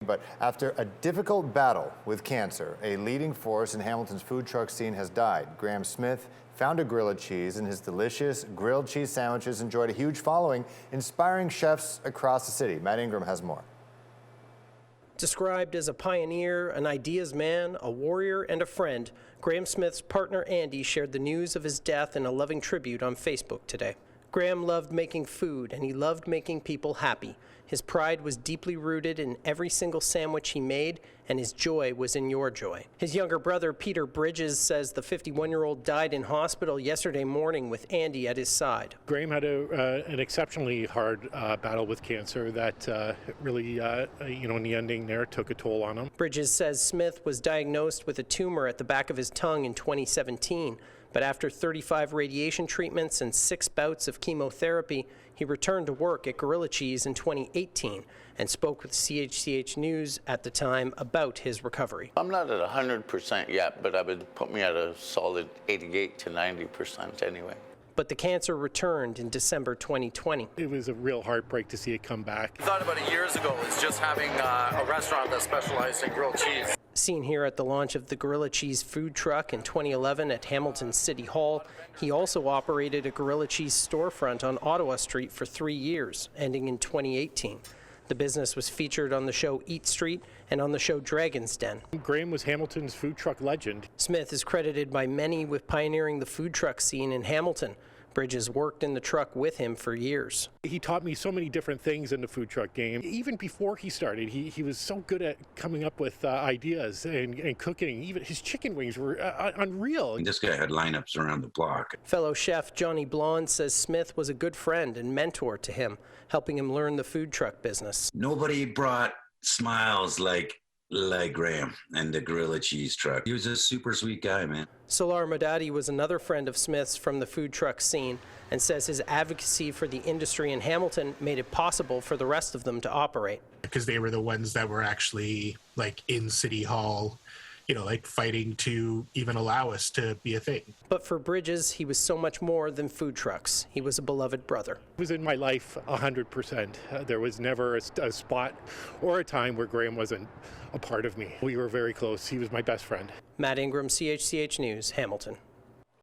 But after a difficult battle with cancer, a leading force in Hamilton's food truck scene has died. Graeme Smith founded Grilla Cheese, and his delicious grilled cheese sandwiches enjoyed a huge following, inspiring chefs across the city. Matt Ingram has more. Described as a pioneer, an ideas man, a warrior, and a friend, Graeme Smith's partner Andy shared the news of his death in a loving tribute on Facebook today. Graeme loved making food, and he loved making people happy. His pride was deeply rooted in every single sandwich he made, and his joy was in your joy. His younger brother, Peter Bridges, says the 51-year-old died in hospital yesterday morning with Andy at his side. Graeme had an exceptionally hard battle with cancer that really, in the ending there, took a toll on him. Bridges says Smith was diagnosed with a tumor at the back of his tongue in 2017. But after 35 radiation treatments and 6 bouts of chemotherapy, he returned to work at Grilla Cheese in 2018 and spoke with CHCH News at the time about his recovery. I'm not at 100% yet, but I would put me at a solid 88 to 90% anyway. But the cancer returned in December 2020. It was a real heartbreak to see it come back. I thought about it years ago, it's just having a restaurant that specialized in grilled cheese. Seen here at the launch of the Grilla Cheese food truck in 2011 at Hamilton City Hall, he also operated a Grilla Cheese storefront on Ottawa Street for 3 years, ending in 2018. The business was featured on the show Eat Street and on the show Dragon's Den. Graeme was Hamilton's food truck legend. Smith is credited by many with pioneering the food truck scene in Hamilton. Bridges worked in the truck with him for years. He taught me so many different things in the food truck game. Even before he started, he was so good at coming up with ideas and cooking. Even his chicken wings were unreal. This guy had lineups around the block. Fellow chef Johnny Blonde says Smith was a good friend and mentor to him, helping him learn the food truck business. Nobody brought smiles like Graeme and the Grilla Cheese truck. He was a super sweet guy, man. Solar Modati was another friend of Smith's from the food truck scene and says his advocacy for the industry in Hamilton made it possible for the rest of them to operate. Because they were the ones that were actually in City Hall, fighting to even allow us to be a thing. But for Bridges, he was so much more than food trucks. He was a beloved brother. He was in my life 100%. There was never a spot or a time where Graeme wasn't a part of me. We were very close. He was my best friend. Matt Ingram, CHCH News, Hamilton.